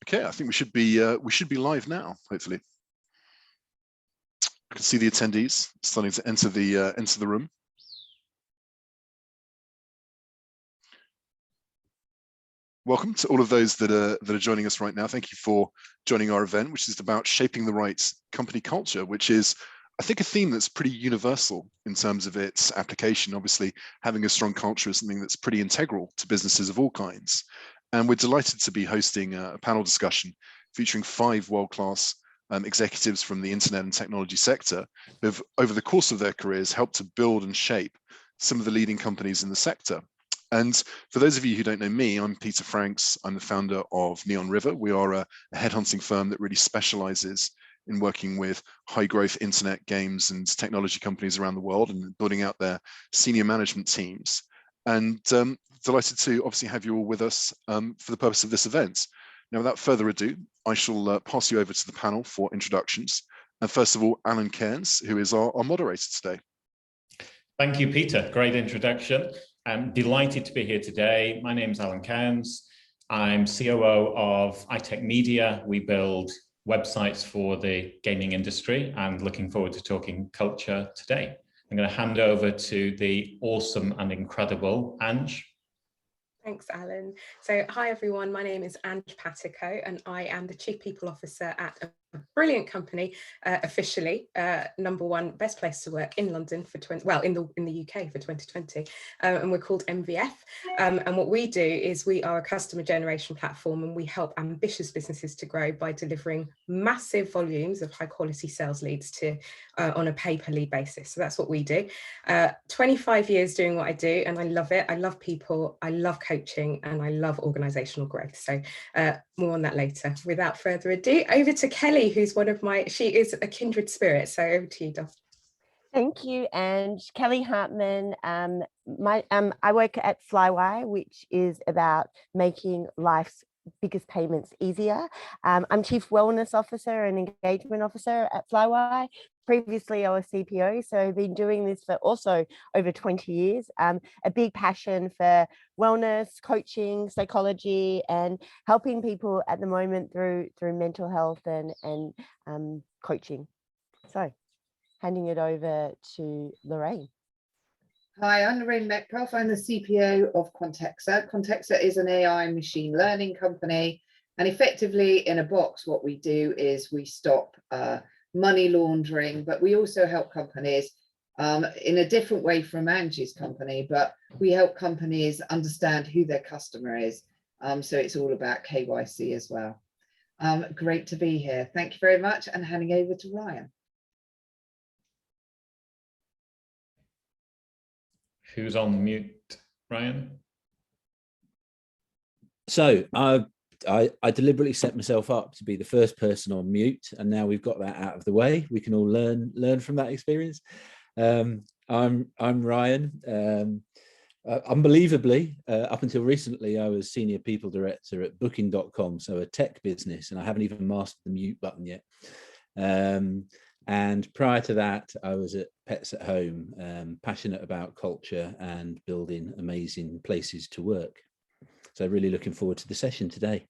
Okay, I think we should be live now, hopefully. I can see the attendees starting to enter the room. Welcome to all of those that are joining us right now. Thank you for joining our event, which is about shaping the right company culture, which is, I think, a theme that's pretty universal in terms of its application. Obviously, having a strong culture is something that's pretty integral to businesses of all kinds. And we're delighted to be hosting a panel discussion featuring 5 world-class executives from the internet and technology sector who have, over the course of their careers, helped to build and shape some of the leading companies in the sector. And for those of you who don't know me, I'm Peter Franks. I'm the founder of Neon River. We are a headhunting firm that really specializes in working with high growth internet, games and technology companies around the world and building out their senior management teams. And delighted to obviously have you all with us for the purpose of this event. Now, without further ado, I shall pass you over to the panel for introductions. And first of all, Alan Cairns, who is our moderator today. Thank you, Peter. Great introduction. I'm delighted to be here today. My name is Alan Cairns. I'm COO of iTech Media. We build websites for the gaming industry and looking forward to talking culture today. I'm going to hand over to the awesome and incredible Ange. Thanks, Alan. So hi, everyone. My name is Andrea Pattico, and I am the Chief People Officer at a brilliant company, officially #1 best place to work in London for in the UK for 2020, and we're called MVF. And what we do is we are a customer generation platform, and we help ambitious businesses to grow by delivering massive volumes of high quality sales leads to on a pay per lead basis. So that's what we do. 25 years doing what I do, and I love it. I love people, I love coaching, and I love organizational growth. So more on that later. Without further ado, over to Kelly, who's she is a kindred spirit. So over to you, Dov. Thank you, and Kelly Hartman. I work at Flywire, which is about making life's biggest payments easier. I'm Chief Wellness Officer and Engagement Officer at Flywire. Previously, I was CPO, so I've been doing this for also over 20 years. A big passion for wellness, coaching, psychology, and helping people at the moment through mental health and coaching. So, handing it over to Lorraine. Hi, I'm Lorraine Metcalf. I'm the CPO of Quantexa. Quantexa is an AI machine learning company, and effectively, in a box, what we do is we stop money laundering, but we also help companies in a different way from Angie's company, but we help companies understand who their customer is. So it's all about KYC as well. Great to be here. Thank you very much, and handing over to Ryan. Who's on mute, Ryan? So I deliberately set myself up to be the first person on mute, and now we've got that out of the way. We can all learn from that experience. I'm Ryan. Unbelievably, up until recently, I was senior people director at Booking.com, so a tech business, and I haven't even mastered the mute button yet. And prior to that, I was at Pets at Home, passionate about culture and building amazing places to work. So really looking forward to the session today.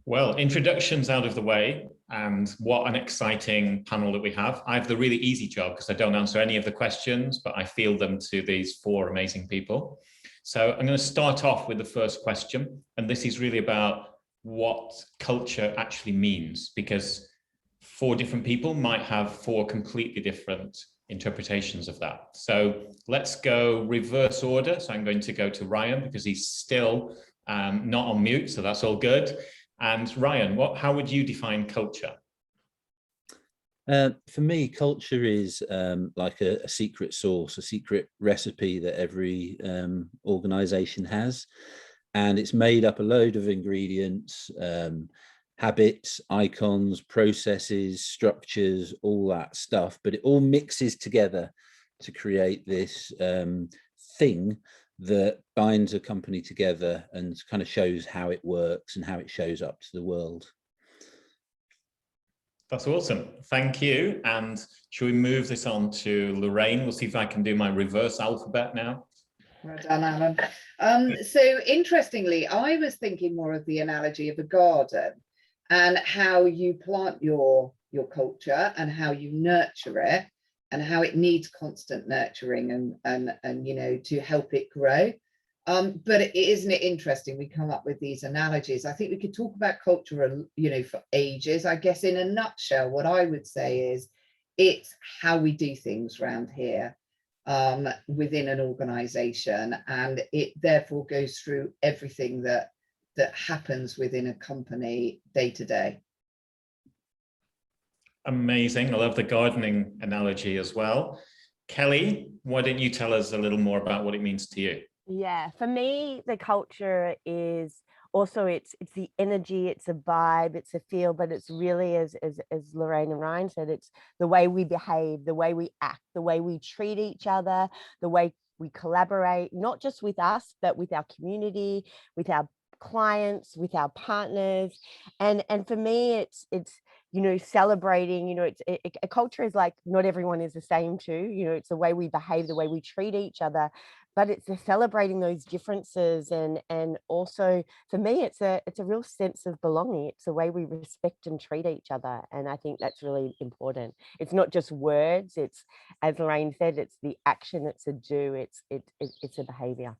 Well, introductions out of the way, and what an exciting panel that we have. I have the really easy job because I don't answer any of the questions, but I field them to these 4 amazing people. So I'm going to start off with the first question, and this is really about what culture actually means, because 4 different people might have 4 completely different interpretations of that. So let's go reverse order. So I'm going to go to Ryan because he's still not on mute, so that's all good. And Ryan, how would you define culture? For me, culture is like a secret sauce, a secret recipe that every organization has. And it's made up a load of ingredients, habits, icons, processes, structures, all that stuff, but it all mixes together to create this thing that binds a company together and kind of shows how it works and how it shows up to the world. That's awesome. Thank you. And should we move this on to Lorraine? We'll see if I can do my reverse alphabet now. Well done, Alan. So interestingly, I was thinking more of the analogy of a garden and how you plant your culture and how you nurture it and how it needs constant nurturing and you know, to help it grow. But isn't it interesting? We come up with these analogies. I think we could talk about culture, you know, for ages. I guess in a nutshell, what I would say is it's how we do things around here within an organization, and it therefore goes through everything that happens within a company day to day. Amazing. I love the gardening analogy as well. Kelly, why don't you tell us a little more about what it means to you? Yeah, for me, the culture is also it's the energy, it's a vibe, it's a feel, but it's really, as Lorraine and Ryan said, it's the way we behave, the way we act, the way we treat each other, the way we collaborate, not just with us, but with our community, with our clients, with our partners. And for me, it's you know, celebrating, you know, a culture is like, not everyone is the same too, you know, it's the way we behave, the way we treat each other, but it's the celebrating those differences. And also for me, it's a real sense of belonging. It's the way we respect and treat each other. And I think that's really important. It's not just words, it's, as Lorraine said, it's the action, it's a do, it's a behavior.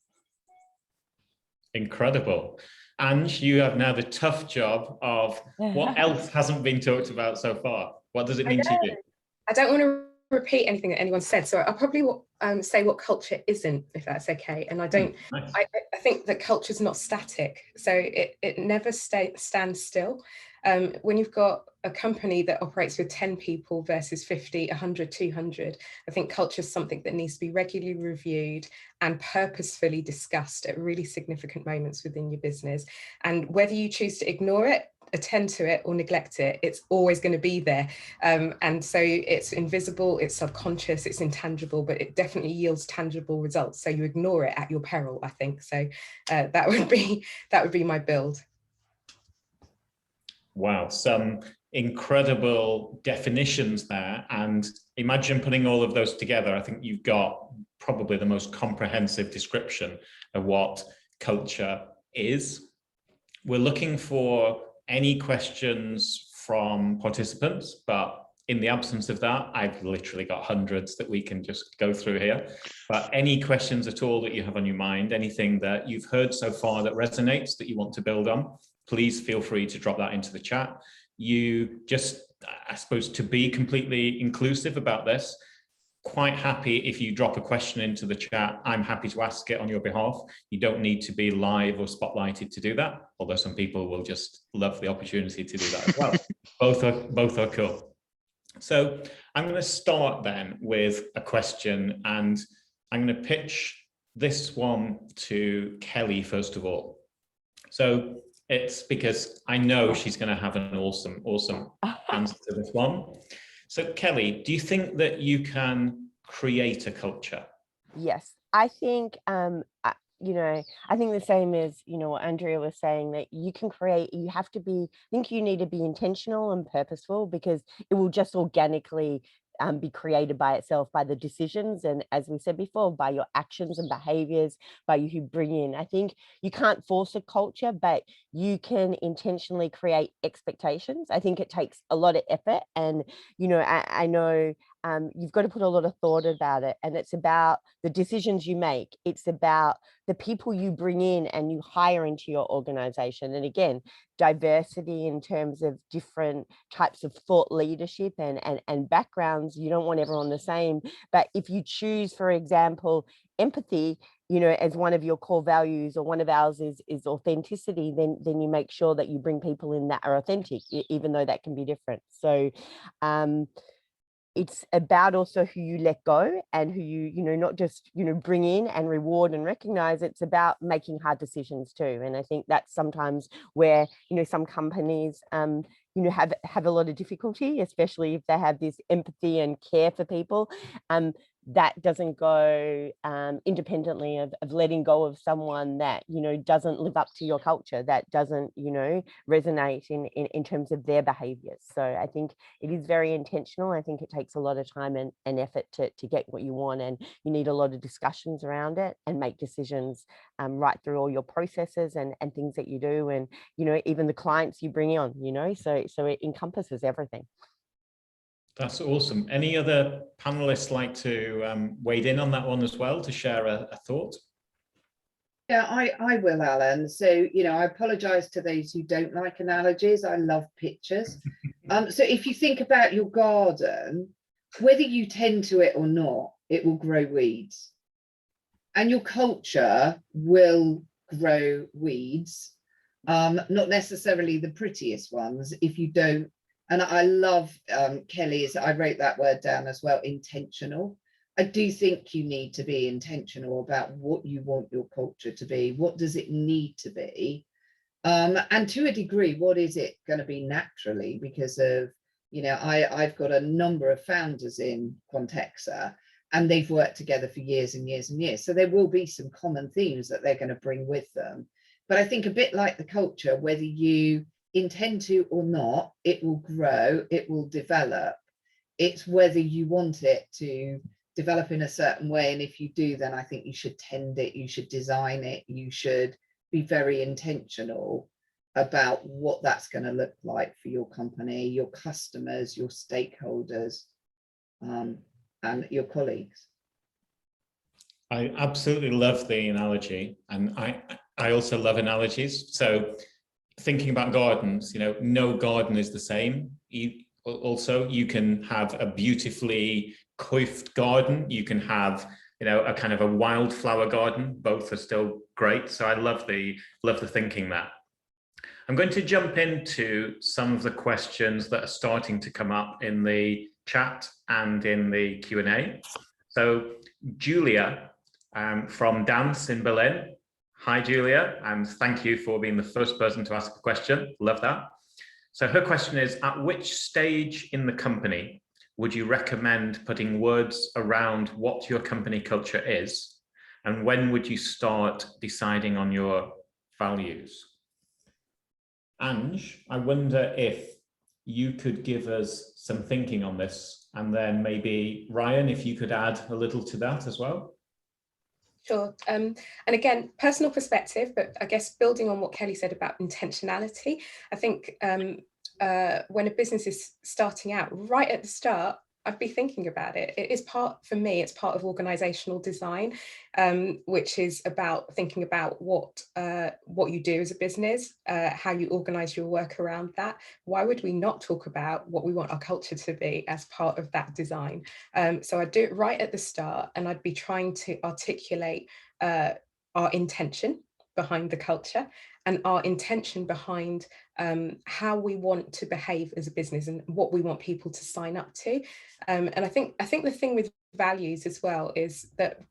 Incredible. Ange, you have now the tough job of what else hasn't been talked about so far. What does it mean to you? I don't want to repeat anything that anyone said, so I'll probably say what culture isn't, if that's okay. And I don't, Nice. I think that culture is not static, so it never stands still. When you've got a company that operates with 10 people versus 50, 100, 200, I think culture is something that needs to be regularly reviewed and purposefully discussed at really significant moments within your business. And whether you choose to ignore it, attend to it, or neglect it, it's always going to be there. And so it's invisible, it's subconscious, it's intangible, but it definitely yields tangible results. So you ignore it at your peril, I think. So that would be my build. Wow, some incredible definitions there. And imagine putting all of those together. I think you've got probably the most comprehensive description of what culture is. We're looking for any questions from participants, but in the absence of that, I've literally got hundreds that we can just go through here. But any questions at all that you have on your mind, anything that you've heard so far that resonates, that you want to build on, please feel free to drop that into the chat. You just, I suppose, to be completely inclusive about this, quite happy if you drop a question into the chat. I'm happy to ask it on your behalf. You don't need to be live or spotlighted to do that, although some people will just love the opportunity to do that as well. Both are cool. So I'm going to start then with a question, and I'm going to pitch this one to Kelly first of all. So it's because I know she's going to have an awesome answer to this one. So Kelly, do you think that you can create a culture? Yes, I think, you know, I think the same as, you know, what Andrea was saying, that you can create, you have to be, I think you need to be intentional and purposeful, because it will just organically be created by itself, by the decisions, and as we said before, by your actions and behaviors, by you who bring in. I think you can't force a culture, but you can intentionally create expectations. I think it takes a lot of effort, and you know, I know you've got to put a lot of thought about it, and it's about the decisions you make, it's about the people you bring in and you hire into your organization. And again, diversity in terms of different types of thought leadership and backgrounds. You don't want everyone the same, but if you choose, for example, empathy, you know, as one of your core values, or one of ours is authenticity, then you make sure that you bring people in that are authentic, even though that can be different. So it's about also who you let go and who you know, not just, you know, bring in and reward and recognize. It's about making hard decisions too. And I think that's sometimes where, you know, some companies, you know, have a lot of difficulty, especially if they have this empathy and care for people. that doesn't go independently of letting go of someone that, you know, doesn't live up to your culture, that doesn't, you know, resonate in terms of their behaviors. So I think it is very intentional. I think it takes a lot of time and effort to get what you want, and you need a lot of discussions around it and make decisions right through all your processes and things that you do, and, you know, even the clients you bring on, you know, so it encompasses everything. That's awesome. Any other panelists like to wade in on that one as well, to share a thought? Yeah, I will, Alan. So, you know, I apologize to those who don't like analogies. I love pictures. So if you think about your garden, whether you tend to it or not, it will grow weeds. And your culture will grow weeds, not necessarily the prettiest ones if you don't. And I love Kelly's, I wrote that word down as well, intentional. I do think you need to be intentional about what you want your culture to be. What does it need to be? And to a degree, what is it going to be naturally? Because of, you know, I've got a number of founders in Quantexa, and they've worked together for years and years and years. So there will be some common themes that they're going to bring with them. But I think a bit like the culture, whether you intend to or not, it will grow, it will develop. It's whether you want it to develop in a certain way. And if you do, then I think you should tend it, you should design it, you should be very intentional about what that's going to look like for your company, your customers, your stakeholders, and your colleagues. I absolutely love the analogy, and I also love analogies. So thinking about gardens, you know, no garden is the same. Also, you can have a beautifully coiffed garden. You can have, you know, a kind of a wildflower garden. Both are still great. So I love the thinking there. I'm going to jump into some of the questions that are starting to come up in the chat and in the Q&A. So Julia from Dance in Berlin. Hi, Julia, and thank you for being the first person to ask a question. Love that. So her question is, at which stage in the company would you recommend putting words around what your company culture is? And when would you start deciding on your values? Ange, I wonder if you could give us some thinking on this, and then maybe Ryan, if you could add a little to that as well. Sure. And again, personal perspective, but I guess building on what Kelly said about intentionality, I think when a business is starting out, right at the start, I'd be thinking about it. It is part, for me, it's part of organizational design, which is about thinking about what you do as a business, how you organize your work around that. Why would we not talk about what we want our culture to be as part of that design? So I'd do it right at the start, and I'd be trying to articulate our intention behind the culture and our intention behind how we want to behave as a business and what we want people to sign up to. And I think the thing with values as well is that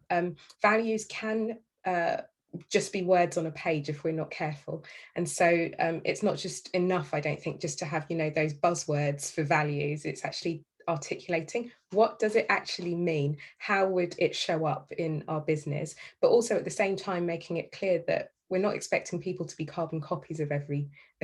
values can just be words on a page if we're not careful. And so it's not just enough, I don't think, just to have, you know, those buzzwords for values. It's actually articulating what does it actually mean, how would it show up in our business, but also at the same time making it clear that we're not expecting people to be carbon copies of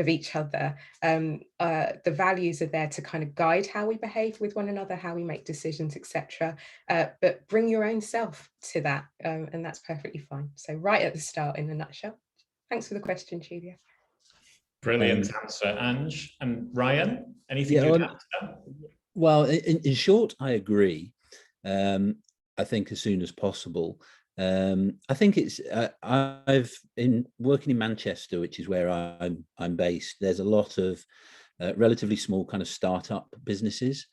each other. The values are there to kind of guide how we behave with one another, how we make decisions, etc. But bring your own self to that, and that's perfectly fine. So right at the start, in a nutshell. Thanks for the question, Julia. Brilliant answer, Ange. And Ryan, anything you'd add to that? Well, in short, I agree. I think as soon as possible. I think it's I've been working in Manchester, which is where I'm based. There's a lot of relatively small kind of startup businesses,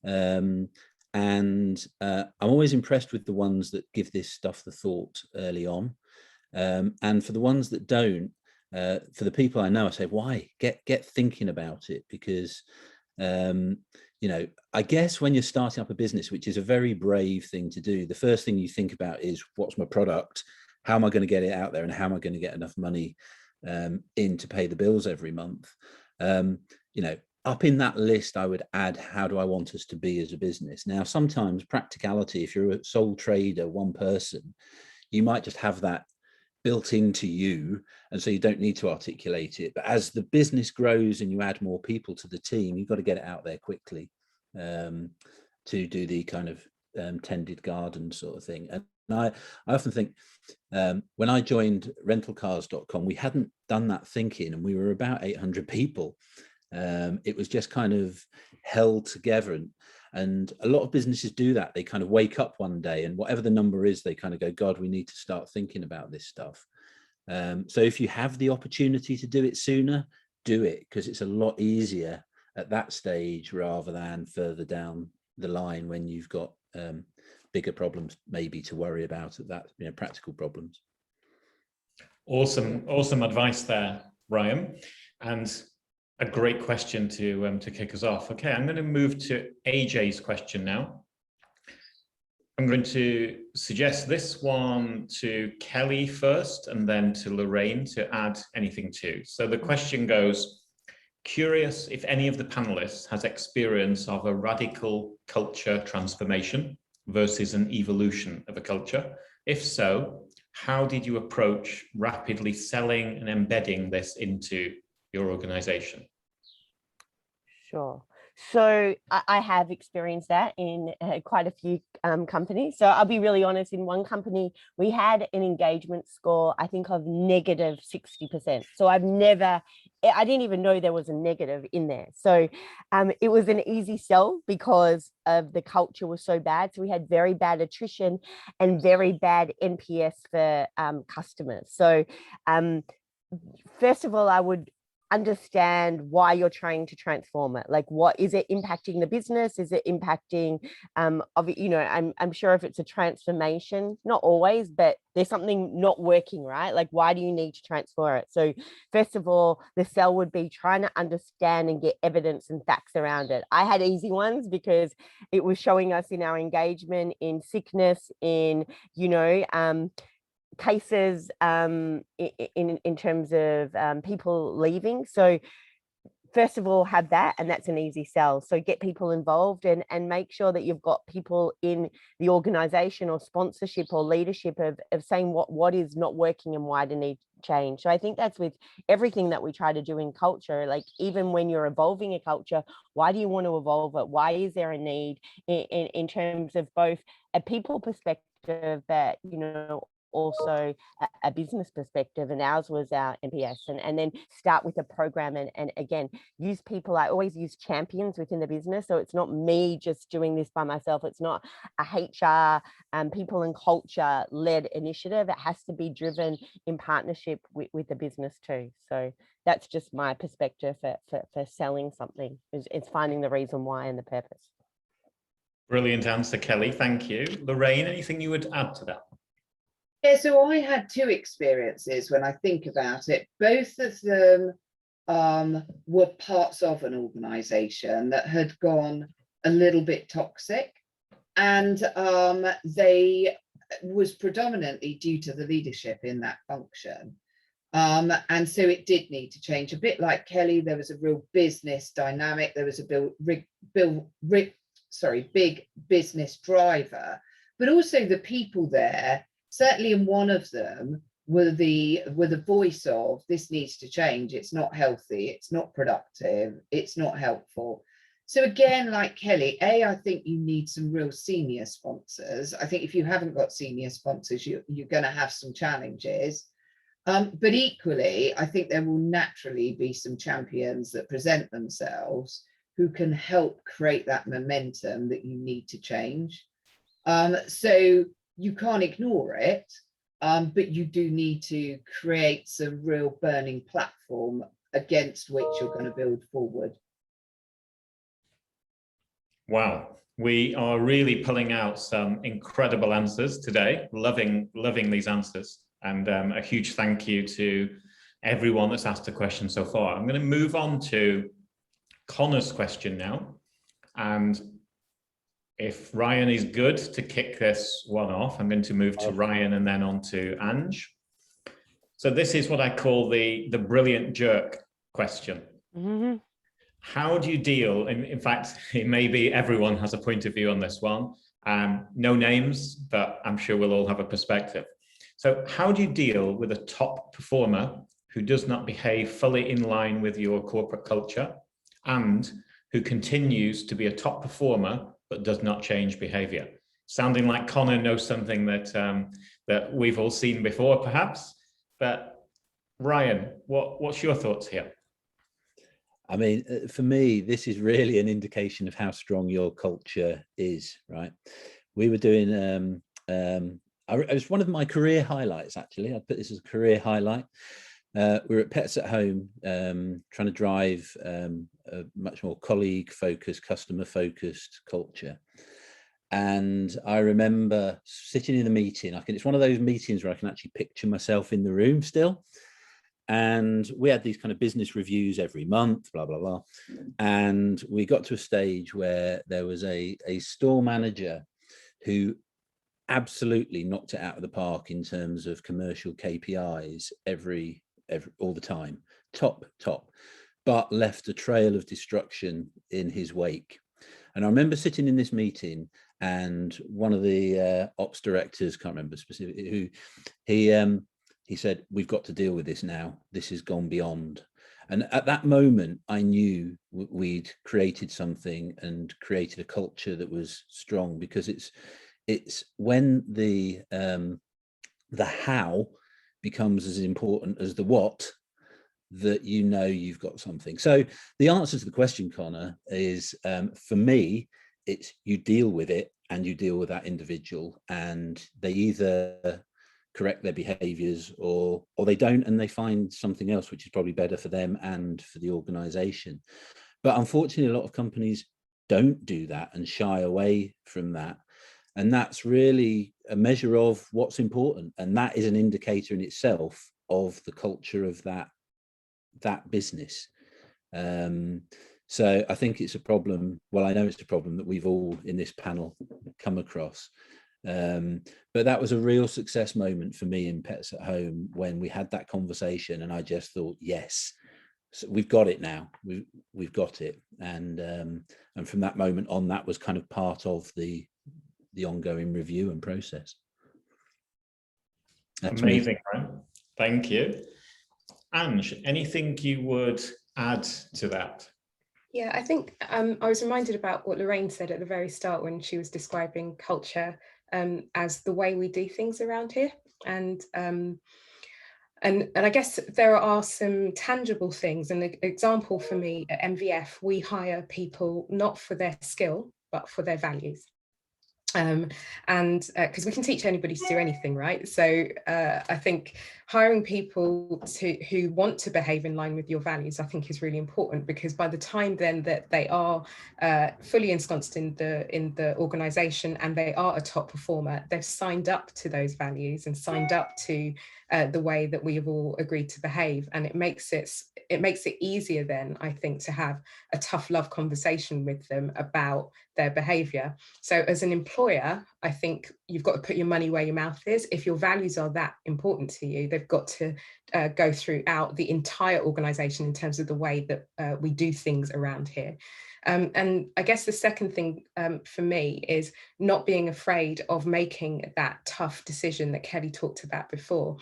and I'm always impressed with the ones that give this stuff the thought early on, and for the ones that don't, for the people I know, I say, why get thinking about it, because you know, I guess when you're starting up a business, which is a very brave thing to do, the first thing you think about is, what's my product? How am I going to get it out there? And how am I going to get enough money in to pay the bills every month? You know, up in that list, I would add, how do I want us to be as a business? Now, sometimes practicality, if you're a sole trader, one person, you might just have that built into you, and so you don't need to articulate it. But as the business grows and you add more people to the team, you've got to get it out there quickly, to do the kind of tended garden sort of thing. And I often think, when I joined rentalcars.com, we hadn't done that thinking, and we were about 800 people. It was just kind of held together, and a lot of businesses do that. They kind of wake up one day, and whatever the number is, they kind of go, God, we need to start thinking about this stuff. So if you have the opportunity to do it sooner, do it, because it's a lot easier at that stage rather than further down the line when you've got bigger problems maybe to worry about at that, practical problems. Awesome advice there, Ryan. And a great question to kick us off. Okay, I'm going to move to AJ's question now. I'm going to suggest this one to Kelly first, and then to Lorraine to add anything to. So the question goes, curious if any of the panelists has experience of a radical culture transformation versus an evolution of a culture. If so, how did you approach rapidly selling and embedding this into your organization? Sure. So I have experienced that in quite a few companies. So I'll be really honest, in one company, we had an engagement score, I think, of negative 60%. So I didn't even know there was a negative in there. So it was an easy sell because of the culture was so bad. So we had very bad attrition and very bad NPS for customers. So first of all, I would understand why you're trying to transform it. Like, what is it impacting the business? Is it impacting I'm sure if it's a transformation, not always, but there's something not working, right? Like, why do you need to transfer it? So first of all, the sell would be trying to understand and get evidence and facts around it. I had easy ones because it was showing us in our engagement, in sickness, in cases in terms of people leaving. So first of all, have that, and that's an easy sell. So get people involved and make sure that you've got people in the organization or sponsorship or leadership of saying what is not working and why do need change. So I think that's with everything that we try to do in culture. Like, even when you're evolving a culture, why do you want to evolve it? Why is there a need in terms of both a people perspective, but also a business perspective, and ours was our NPS, and then start with a program and again, use people. I always use champions within the business. So it's not me just doing this by myself. It's not a HR people and culture led initiative. It has to be driven in partnership with the business too. So that's just my perspective for selling something, is finding the reason why and the purpose. Brilliant answer, Kelly. Thank you. Lorraine, anything you would add to that? Yeah, so I had two experiences when I think about it. Both of them were parts of an organization that had gone a little bit toxic, and they was predominantly due to the leadership in that function. And so it did need to change. A bit like Kelly, there was a real business dynamic. There was a big business driver, but also the people there, certainly in one of them, were the voice of, this needs to change. It's not healthy. It's not productive. It's not helpful. So again, like Kelly, I think you need some real senior sponsors. I think if you haven't got senior sponsors, you're going to have some challenges. But equally, I think there will naturally be some champions that present themselves who can help create that momentum that you need to change. So you can't ignore it, but you do need to create some real burning platform against which you're going to build forward. Wow, we are really pulling out some incredible answers today. Loving these answers, and a huge thank you to everyone that's asked a question so far. I'm going to move on to Connor's question now, and if Ryan is good to kick this one off, I'm going to move to Ryan and then on to Ange. So this is what I call the brilliant jerk question. Mm-hmm. how do you deal, in fact, maybe everyone has a point of view on this one, no names, but I'm sure we'll all have a perspective. So how do you deal with a top performer who does not behave fully in line with your corporate culture and who continues to be a top performer but does not change behavior? Sounding like Connor knows something that that we've all seen before, perhaps. But Ryan, what's your thoughts here? I mean, for me, this is really an indication of how strong your culture is, right? We were doing, it was one of my career highlights, actually. I put this as a career highlight. We were at Pets at Home, trying to drive a much more colleague-focused, customer-focused culture. And I remember sitting in the meeting. It's one of those meetings where I can actually picture myself in the room still. And we had these kind of business reviews every month, blah, blah, blah. And we got to a stage where there was a store manager who absolutely knocked it out of the park in terms of commercial KPIs all the time, top, but left a trail of destruction in his wake. And I remember sitting in this meeting, and one of the ops directors, can't remember specifically who, he said, we've got to deal with this now. This has gone beyond. And at that moment, I knew we'd created something and created a culture that was strong, because it's when the how becomes as important as the what that you know you've got something. So the answer to the question, Connor, is for me, it's you deal with it and you deal with that individual, and they either correct their behaviors or they don't, and they find something else which is probably better for them and for the organization. But unfortunately, a lot of companies don't do that and shy away from that. And that's really a measure of what's important. And that is an indicator in itself of the culture of that business. So I think it's a problem. Well, I know it's a problem that we've all in this panel come across. But that was a real success moment for me in Pets at Home when we had that conversation, and I just thought, yes, so we've got it now. We've got it. And from that moment on, that was kind of part of the ongoing review and process. That's amazing, right? Thank you. Ange, anything you would add to that? Yeah, I think I was reminded about what Lorraine said at the very start when she was describing culture as the way we do things around here. And I guess there are some tangible things. And the example for me at MVF, we hire people not for their skill, but for their values. And because we can teach anybody to do anything, right? So I think hiring people who want to behave in line with your values, I think, is really important, because by the time then that they are fully ensconced in the organization and they are a top performer, they've signed up to those values and signed up to the way that we have all agreed to behave. And it makes it easier then, I think, to have a tough love conversation with them about their behavior. So as an employer, I think you've got to put your money where your mouth is. If your values are that important to you, they've got to go throughout the entire organization in terms of the way that we do things around here. And I guess the second thing for me is not being afraid of making that tough decision that Kelly talked about before.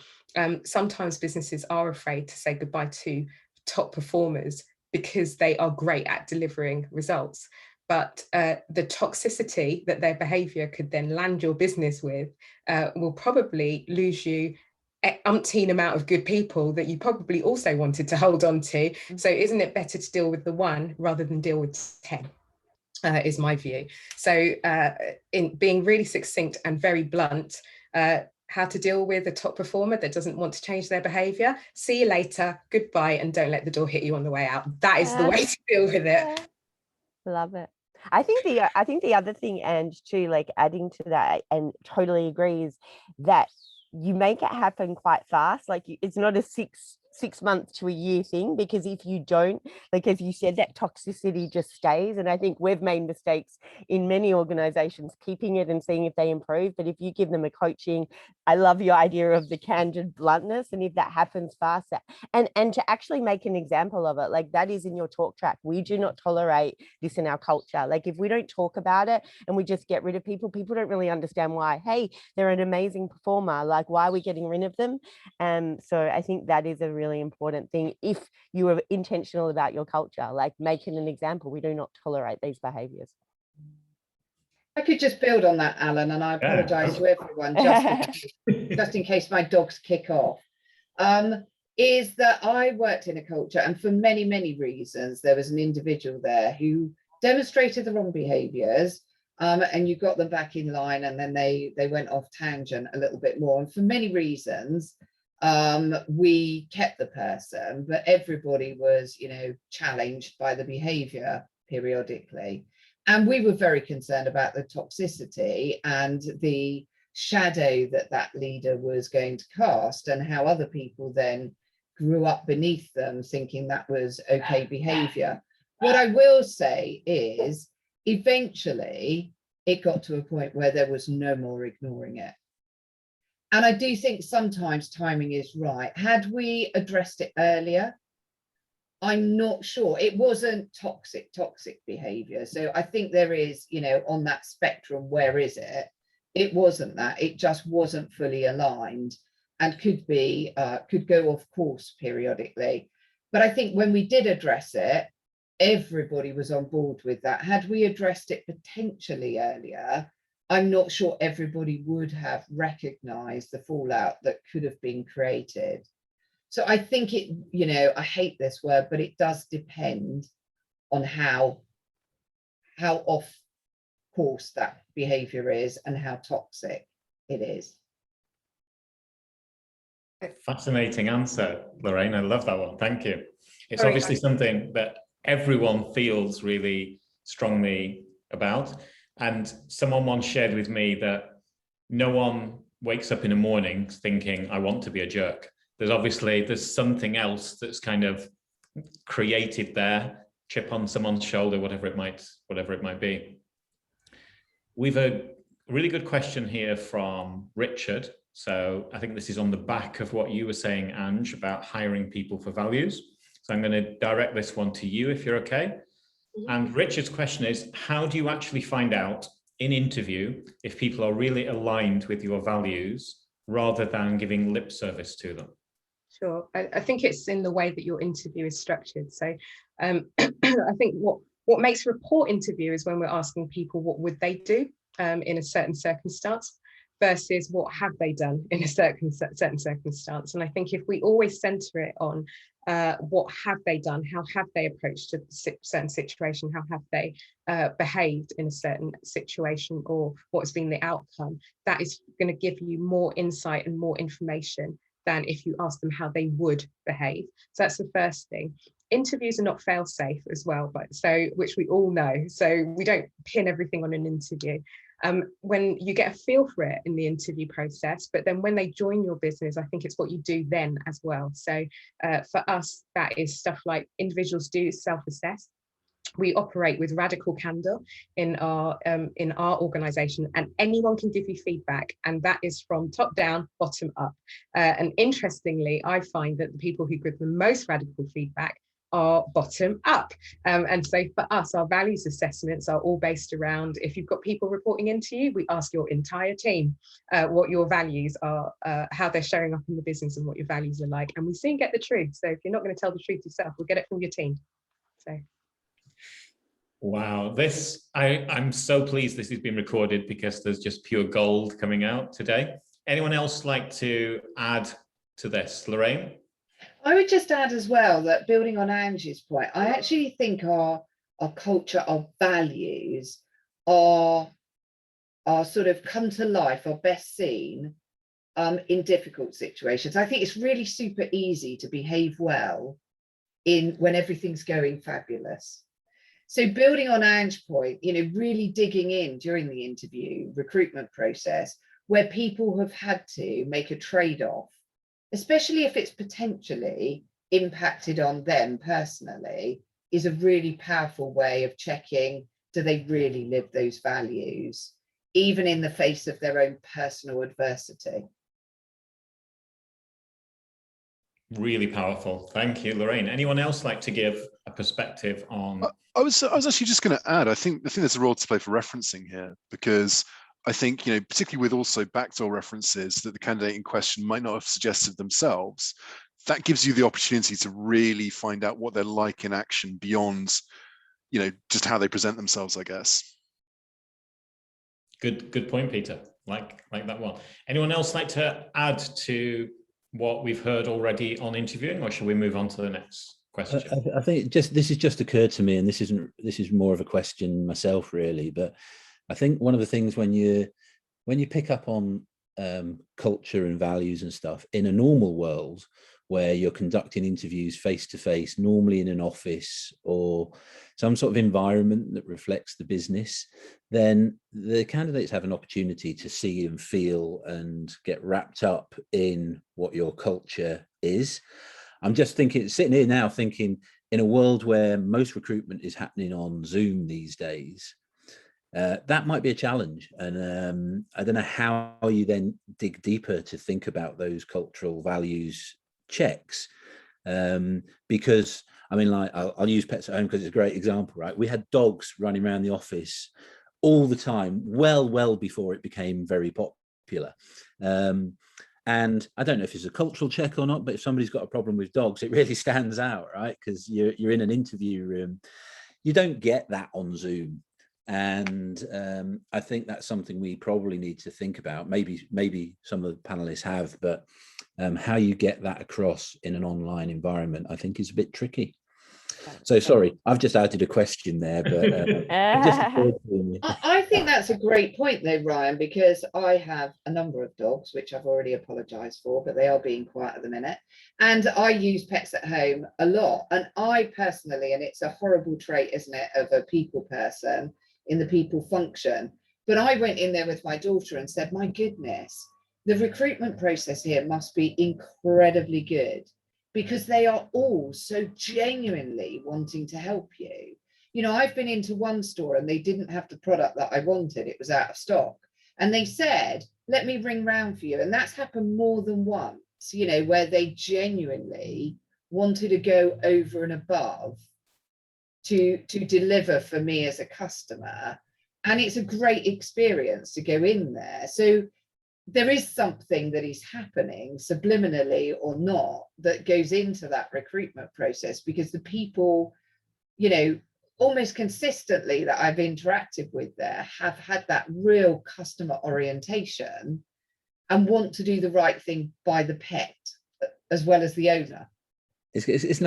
Sometimes businesses are afraid to say goodbye to top performers because they are great at delivering results. But the toxicity that their behavior could then land your business with will probably lose you umpteen amount of good people that you probably also wanted to hold on to. So isn't it better to deal with the one rather than deal with 10, is my view. So in being really succinct and very blunt, how to deal with a top performer that doesn't want to change their behavior: see you later, goodbye, and don't let the door hit you on the way out. That is the way to deal with it. Love it. I think the other thing, and too, like adding to that, and totally agree, is that you make it happen quite fast. Like it's not a 6 months to a year thing, because if you don't, like as you said, that toxicity just stays. And I think we've made mistakes in many organizations keeping it and seeing if they improve. But if you give them a coaching, I love your idea of the candid bluntness, and if that happens faster, and to actually make an example of it, like that is in your talk track. We do not tolerate this in our culture. Like if we don't talk about it and we just get rid of people, people don't really understand why. Hey, they're an amazing performer, like why are we getting rid of them? So I think that is a really important thing if you are intentional about your culture, like making an example. We do not tolerate these behaviors. I could just build on that, Alan, and I apologize to everyone just in case my dogs kick off. Is that I worked in a culture, and for many, many reasons, there was an individual there who demonstrated the wrong behaviors, and you got them back in line, and then they went off tangent a little bit more. And for many reasons, we kept the person, but everybody was, challenged by the behavior periodically. And we were very concerned about the toxicity and the shadow that leader was going to cast, and how other people then grew up beneath them thinking that was okay behavior. What I will say is eventually it got to a point where there was no more ignoring it. And I do think sometimes timing is right. Had we addressed it earlier, I'm not sure. It wasn't toxic behavior. So I think there is, on that spectrum, where is it? It wasn't that. It just wasn't fully aligned and could go off course periodically. But I think when we did address it, everybody was on board with that. Had we addressed it potentially earlier, I'm not sure everybody would have recognized the fallout that could have been created. So I think it, I hate this word, but it does depend on how off course that behavior is and how toxic it is. Fascinating answer, Lorraine. I love that one. Thank you. It's Sorry, obviously something that everyone feels really strongly about. And someone once shared with me that no one wakes up in the morning thinking, I want to be a jerk. There's something else that's kind of created there, chip on someone's shoulder, whatever it might be. We've a really good question here from Richard. So I think this is on the back of what you were saying, Ange, about hiring people for values. So I'm going to direct this one to you if you're okay. And Richard's question is, how do you actually find out in interview if people are really aligned with your values rather than giving lip service to them? Sure. I think it's in the way that your interview is structured. So I think what makes a rapport interview is when we're asking people what would they do in a certain circumstance versus what have they done in a certain circumstance. And I think if we always center it on what have they done, how have they approached a certain situation, how have they behaved in a certain situation, or what's been the outcome, that is going to give you more insight and more information than if you ask them how they would behave. So that's the first thing. Interviews are not fail-safe as well, which we all know. So we don't pin everything on an interview. When you get a feel for it in the interview process, but then when they join your business, I think it's what you do then as well. So for us, that is stuff like individuals do self-assess. We operate with radical candor in our organization, and anyone can give you feedback, and that is from top down, bottom up. And interestingly, I find that the people who give the most radical feedback are bottom up. And so for us, our values assessments are all based around, if you've got people reporting into you, we ask your entire team what your values are, how they're showing up in the business and what your values are like. And we soon get the truth. So if you're not going to tell the truth yourself, we'll get it from your team. So. Wow, I'm so pleased this has been recorded because there's just pure gold coming out today. Anyone else like to add to this? Lorraine? I would just add as well that, building on Angie's point, I actually think our culture, our values are sort of come to life, are best seen in difficult situations. I think it's really super easy to behave well when everything's going fabulous. So building on Ange's point, really digging in during the interview recruitment process where people have had to make a trade-off especially if it's potentially impacted on them personally, is a really powerful way of checking, do they really live those values, even in the face of their own personal adversity? Really powerful. Thank you, Lorraine. Anyone else like to give a perspective on? I was actually just going to add, I think there's a role to play for referencing here, because I think, particularly with also backdoor references that the candidate in question might not have suggested themselves, that gives you the opportunity to really find out what they're like in action beyond, just how they present themselves, I guess. Good point, Peter. Like that one. Anyone else like to add to what we've heard already on interviewing, or should we move on to the next question? I think this has just occurred to me, and this is more of a question myself, really. But I think one of the things when you pick up on culture and values and stuff in a normal world where you're conducting interviews face to face, normally in an office or some sort of environment that reflects the business, then the candidates have an opportunity to see and feel and get wrapped up in what your culture is. I'm just sitting here now thinking, in a world where most recruitment is happening on Zoom these days, that might be a challenge. And I don't know how you then dig deeper to think about those cultural values checks. Because I mean, like I'll use Pets at Home because it's a great example, right? We had dogs running around the office all the time, well before it became very popular. And I don't know if it's a cultural check or not, but if somebody's got a problem with dogs, it really stands out, right? Because you're in an interview room. You don't get that on Zoom. And I think that's something we probably need to think about. Maybe some of the panelists have, but how you get that across in an online environment, I think, is a bit tricky. So sorry, I've just added a question there, but I think that's a great point though, Ryan, because I have a number of dogs, which I've already apologized for, but they are being quiet at the minute. And I use Pets at Home a lot. And I personally, and it's a horrible trait, isn't it, of a people person in the people function, but I went in there with my daughter and said, my goodness, the recruitment process here must be incredibly good, because they are all so genuinely wanting to help you. I've been into one store and they didn't have the product that I wanted. It was out of stock. And they said, let me ring round for you. And that's happened more than once, where they genuinely wanted to go over and above to deliver for me as a customer. And it's a great experience to go in there. So there is something that is happening subliminally or not that goes into that recruitment process, because the people, almost consistently that I've interacted with there have had that real customer orientation and want to do the right thing by the pet as well as the owner. It's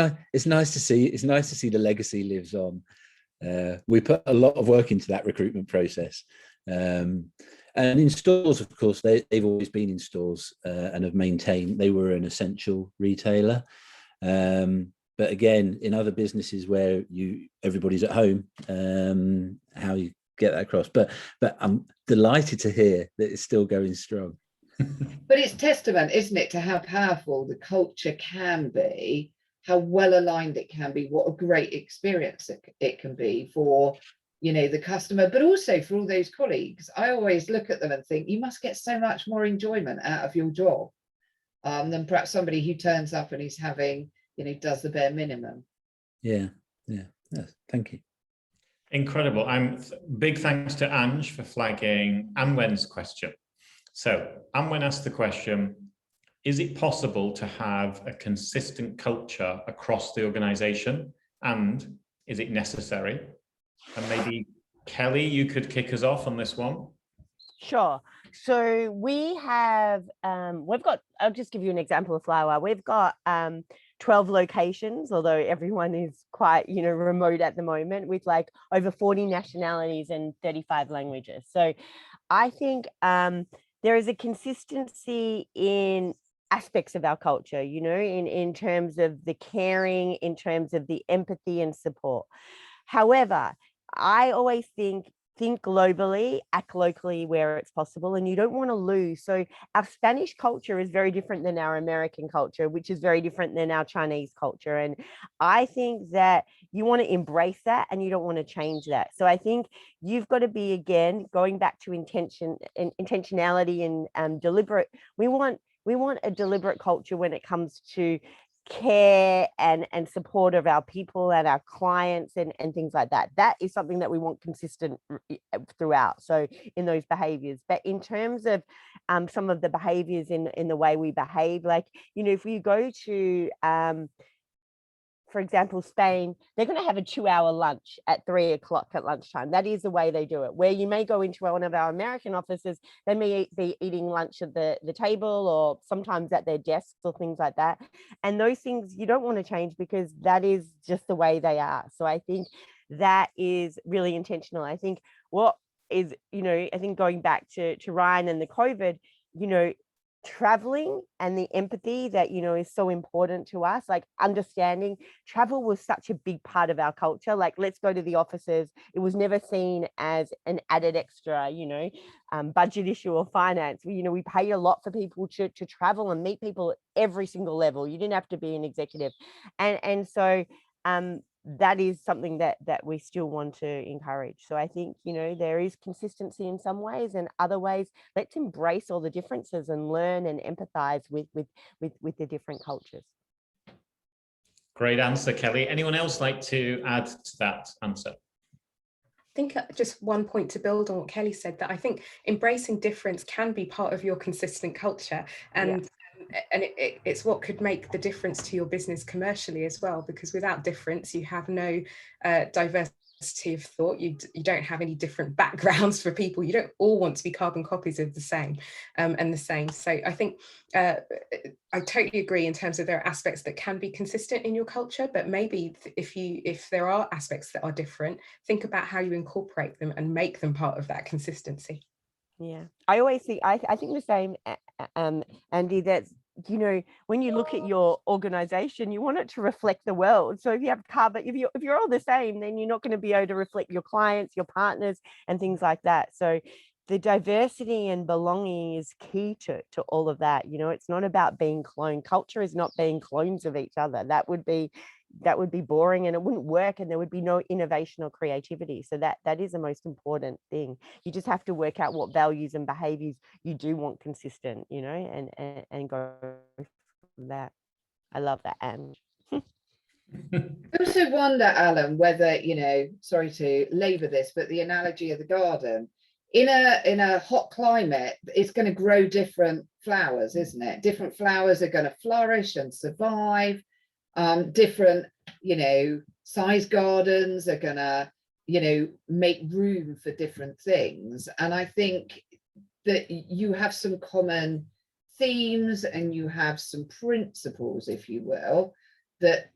nice to see. It's nice to see the legacy lives on. We put a lot of work into that recruitment process. And in stores, of course, they've always been in stores and have maintained. They were an essential retailer. But again, in other businesses where everybody's at home, how you get that across. But I'm delighted to hear that it's still going strong. But it's testament, isn't it, to how powerful the culture can be, how well aligned it can be, what a great experience it can be for the customer, but also for all those colleagues. I always look at them and think, you must get so much more enjoyment out of your job than perhaps somebody who turns up and is having, does the bare minimum. Yeah. Thank you. Incredible. Big thanks to Ange for flagging Anwen's question. So Anwen asked the question, is it possible to have a consistent culture across the organization, and is it necessary? And maybe Kelly, you could kick us off on this one. Sure. So we have, I'll just give you an example of Flywire. We've got 12 locations, although everyone is quite, remote at the moment, with like over 40 nationalities and 35 languages. So I think there is a consistency in aspects of our culture, in terms of the caring, in terms of the empathy and support. However, I always think think globally, act locally where it's possible, and you don't want to lose. So our Spanish culture is very different than our American culture, which is very different than our Chinese culture. And I think that you want to embrace that and you don't want to change that. So I think you've got to be, again, going back to intentionality and deliberate. We want a deliberate culture when it comes to care and support of our people and our clients and things like that. That is something that we want consistent throughout. So in those behaviors, but in terms of some of the behaviors in the way we behave, like, if you go to for example, Spain, they're going to have a 2-hour lunch at 3 o'clock at lunchtime. That is the way they do it. Where you may go into one of our American offices, they may be eating lunch at the table or sometimes at their desks or things like that. And those things you don't want to change because that is just the way they are. So I think that is really intentional. I think what is, I think going back to Ryan and the COVID, traveling and the empathy that is so important to us, like understanding travel was such a big part of our culture. Like, let's go to the offices. It was never seen as an added extra budget issue or finance. We pay a lot for people to travel and meet people at every single level. You didn't have to be an executive, and so that is something that we still want to encourage. So I think, there is consistency in some ways, and other ways, let's embrace all the differences and learn and empathize with the different cultures. Great answer, Kelly. Anyone else like to add to that answer? I think just one point to build on what Kelly said, that I think embracing difference can be part of your consistent culture, and it's what could make the difference to your business commercially as well, because without difference, you have no diversity of thought. You don't have any different backgrounds for people. You don't all want to be carbon copies of the same and the same. So I think I totally agree in terms of there are aspects that can be consistent in your culture, but maybe if there are aspects that are different, think about how you incorporate them and make them part of that consistency. Yeah, I always think I think the same, Andy, that when you look at your organization, you want it to reflect the world. So if you have carbon, if you're all the same, then you're not going to be able to reflect your clients, your partners, and things like that. So the diversity and belonging is key to all of that. It's not about being cloned. Culture is not being clones of each other. That would be boring and it wouldn't work, and there would be no innovation or creativity. So that is the most important thing. You just have to work out what values and behaviors you do want consistent, and go from that. I love that, Ange. I also wonder, Alan, whether, sorry to labour this, but the analogy of the garden, in a hot climate, it's going to grow different flowers, isn't it? Different flowers are going to flourish and survive. Different, size gardens are going to, make room for different things. And I think that you have some common themes and you have some principles, if you will, that,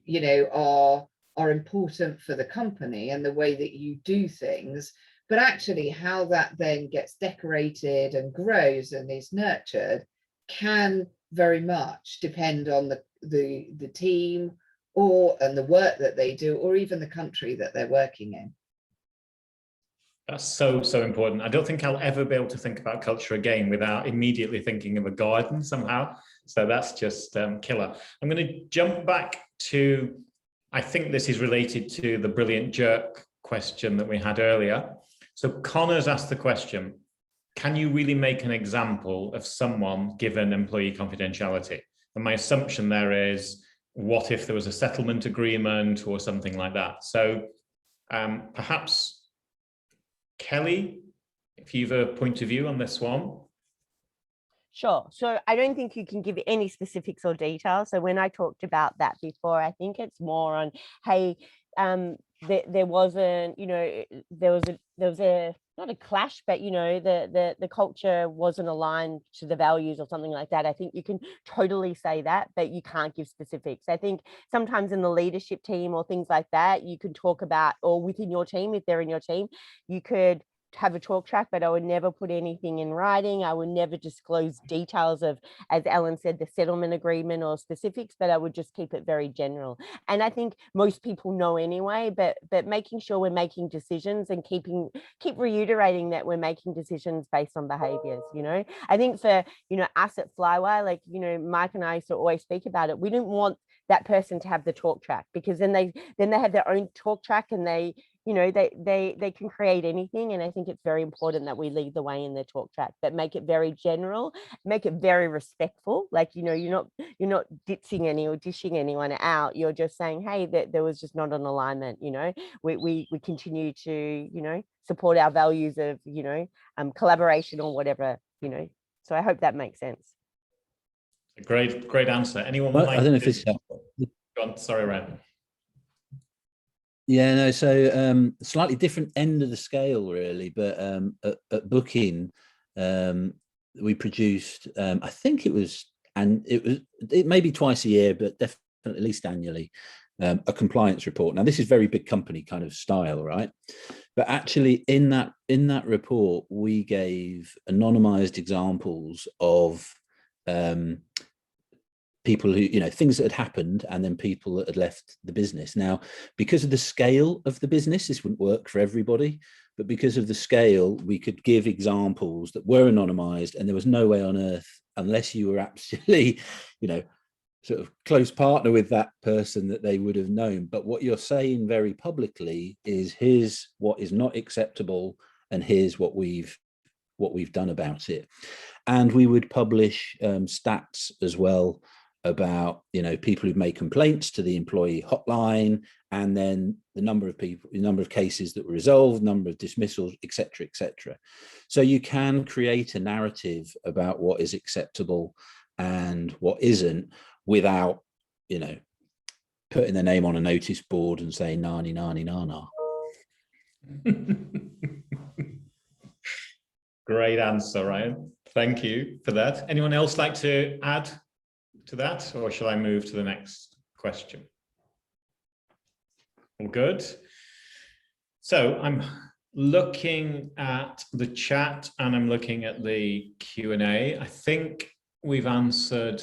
are important for the company and the way that you do things. But actually how that then gets decorated and grows and is nurtured can very much depend on the team and the work that they do, or even the country that they're working in. That's so important. I don't think I'll ever be able to think about culture again without immediately thinking of a garden somehow. So that's just killer. I'm going to jump back to, I think this is related to the brilliant jerk question that we had earlier. So Connor's asked the question, can you really make an example of someone given employee confidentiality? And my assumption there is, what if there was a settlement agreement or something like that? So perhaps Kelly, if you have a point of view on this one. Sure. So I don't think you can give any specifics or details. So when I talked about that before, I think it's more on, hey, there wasn't, there was a not a clash, but the culture wasn't aligned to the values or something like that. I think you can totally say that, but you can't give specifics. I think sometimes in the leadership team or things like that, you could talk about, or within your team, if they're in your team, you could have a talk track, but I would never put anything in writing. I would never disclose details of, as Ellen said, the settlement agreement or specifics, but I would just keep it very general. And I think most people know anyway, but making sure we're making decisions and keep reiterating that we're making decisions based on behaviors, you know. I think for, you know, us at Flywire, like, you know, Mike and I used to always speak about it. We didn't want that person to have the talk track, because then they have their own talk track, and they, you know, they can create anything. And I think it's very important that we lead the way in the talk track, but make it very general, make it very respectful. Like, you know, you're not dishing anyone out. You're just saying, hey, that there was just not an alignment. You know, we continue to, you know, support our values of, you know, collaboration or whatever, you know. So I hope that makes sense. Great answer. Anyone? Well, I don't know if it's helpful. Go on, sorry, Ryan. Yeah, no, so slightly different end of the scale, really. But at Booking, we produced, I think it may be twice a year, but definitely at least annually, a compliance report. Now, this is very big company kind of style, right? But actually, in that report, we gave anonymized examples of people who, you know, things that had happened, and then people that had left the business. Now, because of the scale of the business, this wouldn't work for everybody, but because of the scale, we could give examples that were anonymized, and there was no way on earth, unless you were absolutely, you know, sort of close partner with that person, that they would have known. But what you're saying very publicly is, here's what is not acceptable, and here's what we've done about it. And we would publish stats as well about, you know, people who've made complaints to the employee hotline, and then the number of cases that were resolved, number of dismissals, etc., etc. So you can create a narrative about what is acceptable and what isn't, without, you know, putting their name on a notice board and saying nani nani nana. Great answer, Ryan. Thank you for that. Anyone else like to add to that, or shall I move to the next question? All good. So I'm looking at the chat and I'm looking at the Q&A. I think we've answered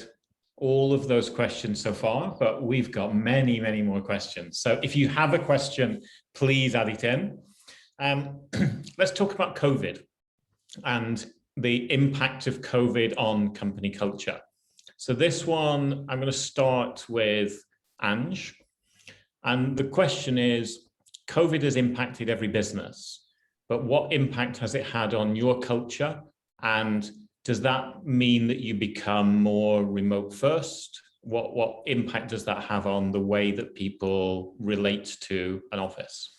all of those questions so far, but we've got many, many more questions. So if you have a question, please add it in. Let's talk about COVID and the impact of COVID on company culture. So this one, I'm going to start with Ange. And the question is, COVID has impacted every business, but what impact has it had on your culture? And does that mean that you become more remote first? What impact does that have on the way that people relate to an office?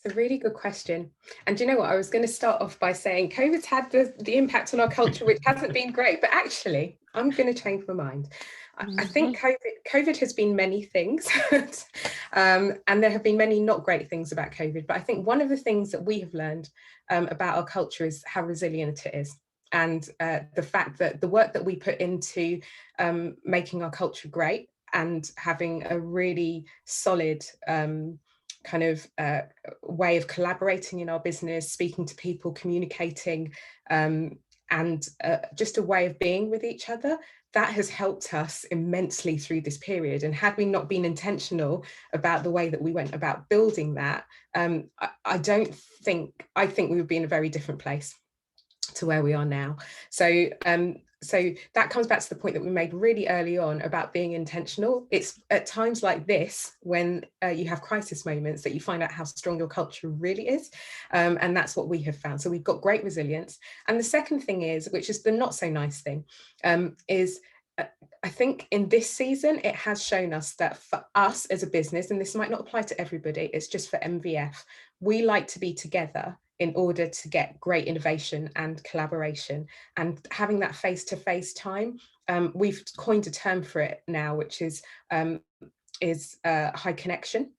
A really good question. And do you know what? I was going to start off by saying COVID's had the impact on our culture, which hasn't been great, but actually I'm going to change my mind. I think COVID has been many things and there have been many not great things about COVID. But I think one of the things that we have learned about our culture is how resilient it is. And the fact that the work that we put into making our culture great and having a really solid kind of way of collaborating in our business, speaking to people, communicating, and just a way of being with each other, that has helped us immensely through this period. And had we not been intentional about the way that we went about building that, I think we would be in a very different place to where we are now. So that comes back to the point that we made really early on about being intentional. It's at times like this, when you have crisis moments, that you find out how strong your culture really is. And that's what we have found. So we've got great resilience. And the second thing is, which is the not so nice thing, is I think in this season, it has shown us that for us as a business, and this might not apply to everybody, it's just for MVF, we like to be together in order to get great innovation and collaboration, and having that face-to-face time. We've coined a term for it now, which is high connection.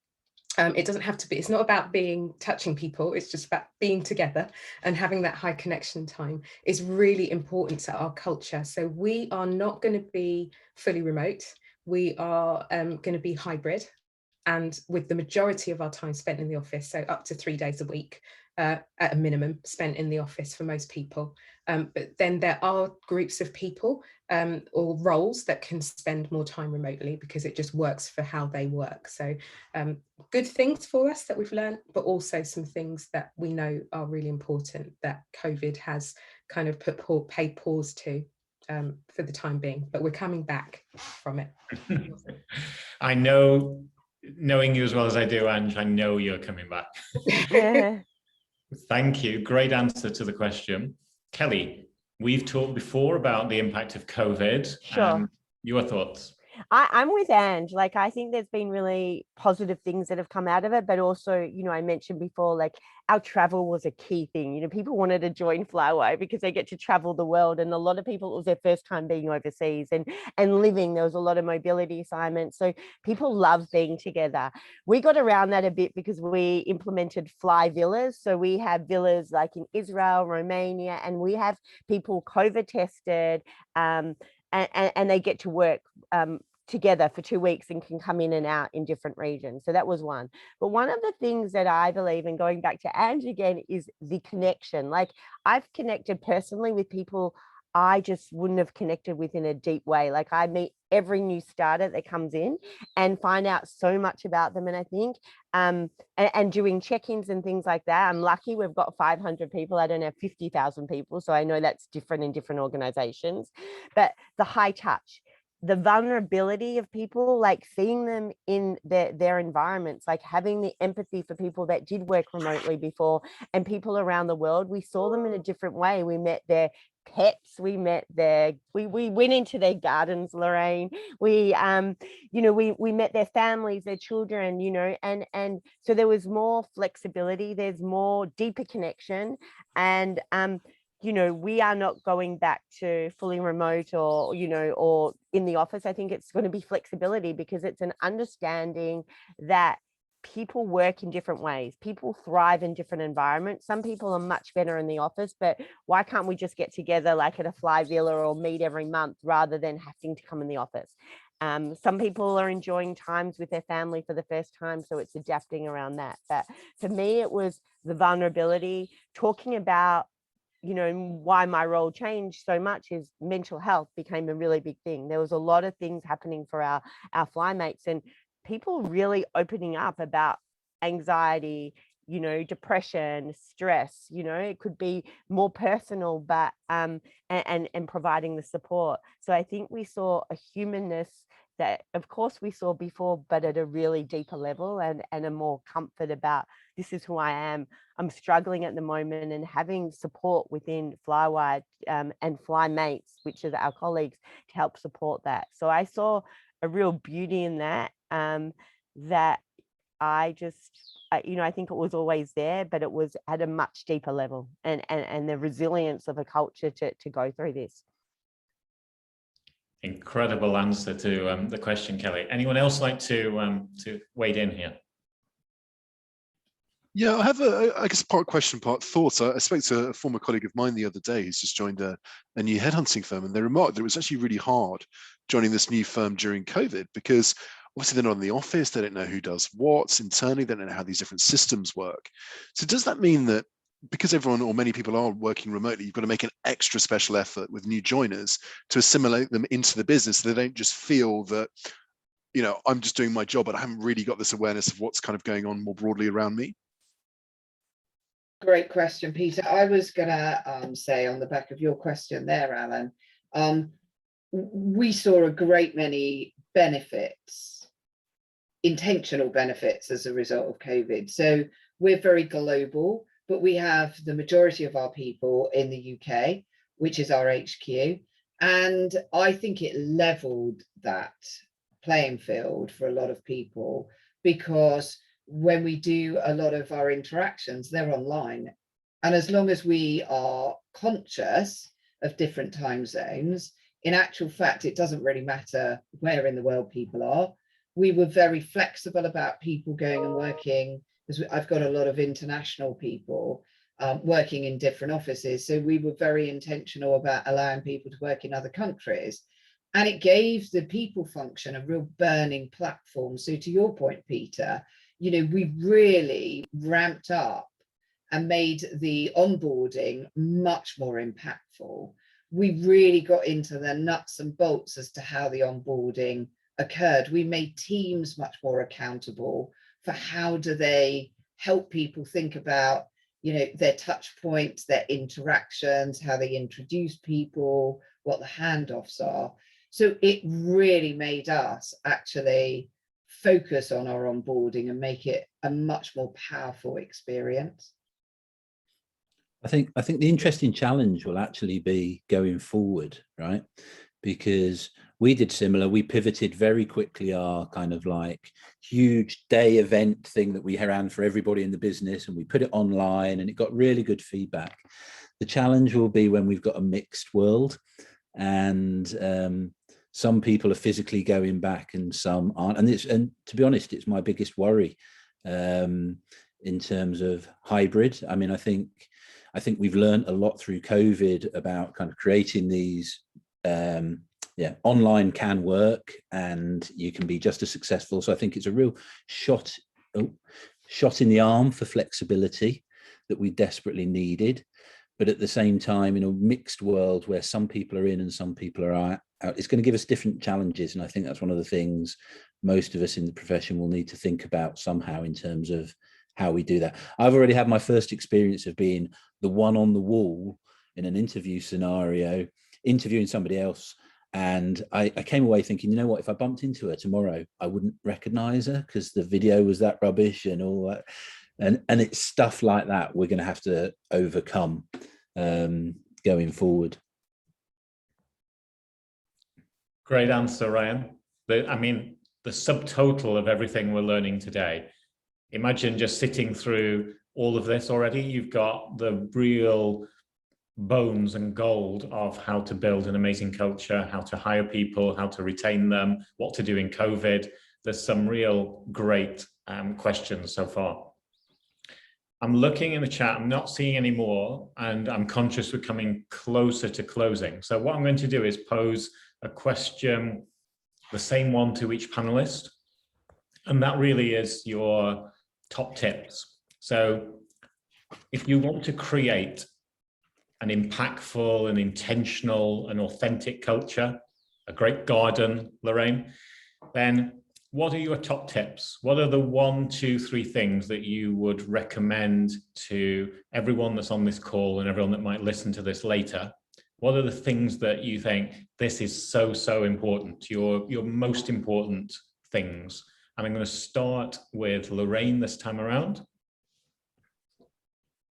It doesn't have to be, it's not about touching people, it's just about being together, and having that high connection time is really important to our culture. So we are not going to be fully remote. We are going to be hybrid. and with the majority of our time spent in the office, so up to 3 days a week at a minimum spent in the office for most people. But then there are groups of people or roles that can spend more time remotely because it just works for how they work. So good things for us that we've learned, but also some things that we know are really important that COVID has kind of paid pause to for the time being, but we're coming back from it. I know, knowing you as well as I do, Ange, I know you're coming back. Yeah. Thank you. Great answer to the question. Kelly, we've talked before about the impact of COVID. Sure. Your thoughts? I'm with Ange. Like, I think there's been really positive things that have come out of it, but also, you know, I mentioned before, like, our travel was a key thing. You know, people wanted to join Flywire because they get to travel the world, and a lot of people, it was their first time being overseas and living. There was a lot of mobility assignments, so people love being together. We got around that a bit because we implemented fly villas. So we have villas like in Israel, Romania, and we have people COVID tested, and they get to work together for 2 weeks and can come in and out in different regions. So that was one. But one of the things that I believe in, going back to Ange again, is the connection. Like, I've connected personally with people I just wouldn't have connected with in a deep way. Like, I meet every new starter that comes in and find out so much about them. And I think, and doing check-ins and things like that, I'm lucky we've got 500 people. I don't have 50,000 people. So I know that's different in different organizations, but the high touch, the vulnerability of people, like seeing them in their environments, like having the empathy for people that did work remotely before and people around the world. We saw them in a different way. We met their pets, we met we went into their gardens, Lorraine. We you know, we met their families, their children, you know, and so there was more flexibility, there's more deeper connection. And you know, we are not going back to fully remote or, you know, or in the office. I think it's going to be flexibility because it's an understanding that people work in different ways. People thrive in different environments. Some people are much better in the office, but why can't we just get together like at a fly villa or meet every month rather than having to come in the office? Some people are enjoying times with their family for the first time, so it's adapting around that. But for me, it was the vulnerability, talking about, you know, why my role changed so much is mental health became a really big thing. There was a lot of things happening for our flymates and people really opening up about anxiety, you know, depression, stress. You know, it could be more personal, but and providing the support. So I think we saw a humanness that of course we saw before, but at a really deeper level, and a more comfort about, this is who I am. I'm struggling at the moment, and having support within Flywire and Flymates, which is our colleagues, to help support that. So I saw a real beauty in that, that I just, you know, I think it was always there, but it was at a much deeper level, and the resilience of a culture to go through this. Incredible answer to the question, Kelly. Anyone else like to wade in here? Yeah, I have I guess part question, part thought. I spoke to a former colleague of mine the other day who's just joined a new headhunting firm, and they remarked that it was actually really hard joining this new firm during COVID because obviously they're not in the office, they don't know who does what internally, they don't know how these different systems work. So does that mean that because everyone or many people are working remotely, you've got to make an extra special effort with new joiners to assimilate them into the business so they don't just feel that, you know, I'm just doing my job, but I haven't really got this awareness of what's kind of going on more broadly around me? Great question, Peter. I was gonna say on the back of your question there, Alan, we saw a great many benefits, intentional benefits as a result of COVID. So we're very global, but we have the majority of our people in the UK, which is our HQ. And I think it leveled that playing field for a lot of people, because when we do a lot of our interactions, they're online. And as long as we are conscious of different time zones, in actual fact, it doesn't really matter where in the world people are. We were very flexible about people going and working, because I've got a lot of international people working in different offices. So we were very intentional about allowing people to work in other countries. And it gave the people function a real burning platform. So to your point, Peter, you know, we really ramped up and made the onboarding much more impactful. We really got into the nuts and bolts as to how the onboarding occurred. We made teams much more accountable for how do they help people think about, you know, their touch points, their interactions, how they introduce people, what the handoffs are. So it really made us actually focus on our onboarding and make it a much more powerful experience. I think the interesting challenge will actually be going forward, right? Because we did similar. We pivoted very quickly our kind of like huge day event thing that we ran for everybody in the business, and we put it online, and it got really good feedback. The challenge will be when we've got a mixed world, and some people are physically going back and some aren't. And to be honest, it's my biggest worry in terms of hybrid. I mean, I think we've learned a lot through COVID about kind of creating these, online can work and you can be just as successful. So I think it's a real shot in the arm for flexibility that we desperately needed. But at the same time, in a mixed world where some people are in and some people are out, it's going to give us different challenges. And I think that's one of the things most of us in the profession will need to think about somehow in terms of how we do that. I've already had my first experience of being the one on the wall in an interview scenario, interviewing somebody else. And I came away thinking, you know what, if I bumped into her tomorrow, I wouldn't recognize her because the video was that rubbish and all that. And it's stuff like that we're going to have to overcome going forward. Great answer, Ryan. The subtotal of everything we're learning today. Imagine just sitting through all of this already. You've got the real bones and gold of how to build an amazing culture, how to hire people, how to retain them, what to do in COVID. There's some real great questions so far. I'm looking in the chat, I'm not seeing any more, and I'm conscious we're coming closer to closing. So what I'm going to do is pose a question, the same one to each panelist, and that really is your top tips. So if you want to create an impactful and intentional and authentic culture, a great garden, Lorraine, then what are your top tips? What are the 1, 2, 3 things that you would recommend to everyone that's on this call and everyone that might listen to this later? What are the things that you think this is so, so important, your most important things? And I'm going to start with Lorraine this time around.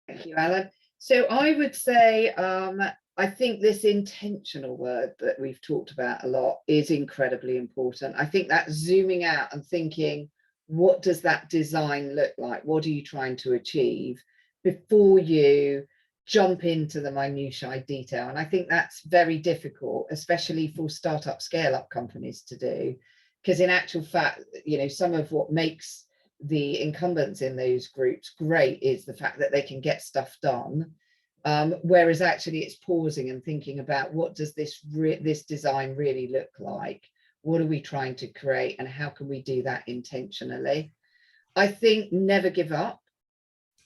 Thank you, Alan. So I would say, I think this intentional word that we've talked about a lot is incredibly important. I think that zooming out and thinking, what does that design look like? What are you trying to achieve before you jump into the minutiae detail? And I think that's very difficult, especially for startup scale-up companies to do, because in actual fact, you know, some of what makes the incumbents in those groups great is the fact that they can get stuff done. Whereas actually it's pausing and thinking about what does this design really look like? What are we trying to create and how can we do that intentionally? I think never give up.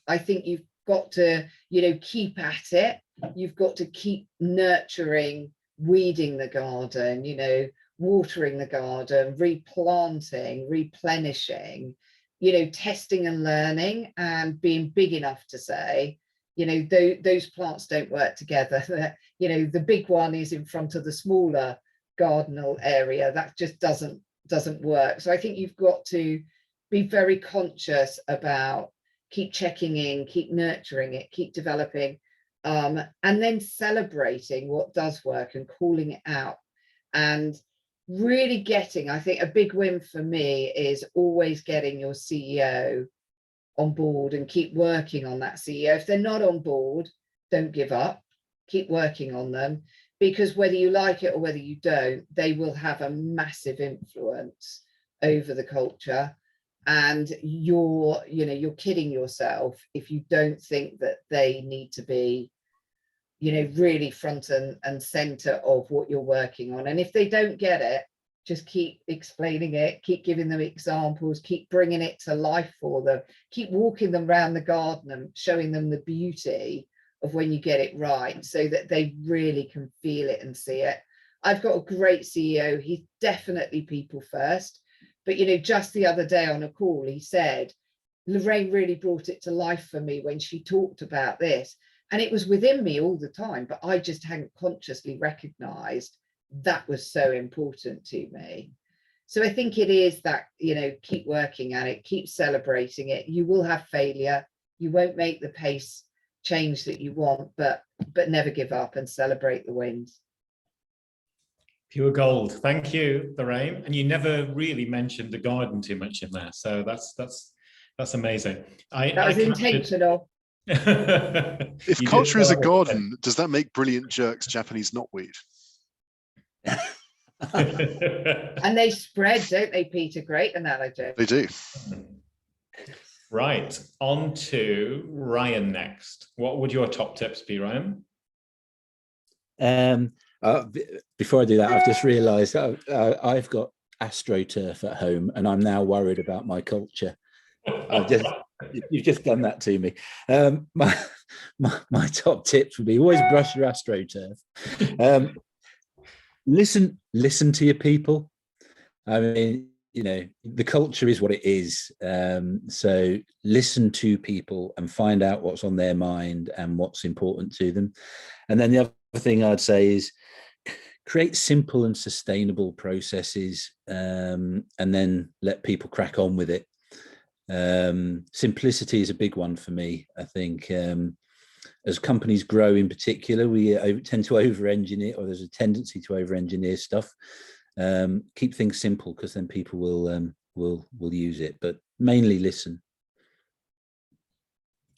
I think you've got to, you know, keep at it. You've got to keep nurturing, weeding the garden, you know, watering the garden, replanting, replenishing, you know, testing and learning and being big enough to say, you know, those plants don't work together. You know, the big one is in front of the smaller gardenal area. That just doesn't work. So I think you've got to be very conscious about keep checking in, keep nurturing it, keep developing, and then celebrating what does work and calling it out. And really getting, I think a big win for me is always getting your CEO on board and keep working on that CEO. If they're not on board, don't give up, keep working on them, because whether you like it or whether you don't, they will have a massive influence over the culture. And you're kidding yourself if you don't think that they need to be, really front and center of what you're working on. And if they don't get it, just keep explaining it, keep giving them examples, keep bringing it to life for them, keep walking them around the garden and showing them the beauty of when you get it right, so that they really can feel it and see it. I've got a great CEO. He's definitely people first. But, just the other day on a call, he said, Lorraine really brought it to life for me when she talked about this. And it was within me all the time, but I just hadn't consciously recognized that was so important to me. So I think it is that, keep working at it, keep celebrating it. You will have failure. You won't make the pace change that you want, but never give up and celebrate the wins. Pure gold. Thank you, Lorraine. And you never really mentioned the garden too much in there. So that's amazing. That was intentional. If culture is a garden, does that make Brilliant Jerks Japanese knotweed? And they spread, don't they, Peter? Great analogy. They do. Right, on to Ryan next. What would your top tips be, Ryan? Before I do that, I've just realised I've got AstroTurf at home, and I'm now worried about my culture. You've just done that to me. My top tips would be always brush your AstroTurf. Listen to your people. I mean, the culture is what it is. So listen to people and find out what's on their mind and what's important to them. And then the other thing I'd say is create simple and sustainable processes, and then let people crack on with it. Simplicity is a big one for me. I think as companies grow in particular, we tend to over-engineer, or there's a tendency to over-engineer stuff. Keep things simple, because then people will use it, but mainly listen.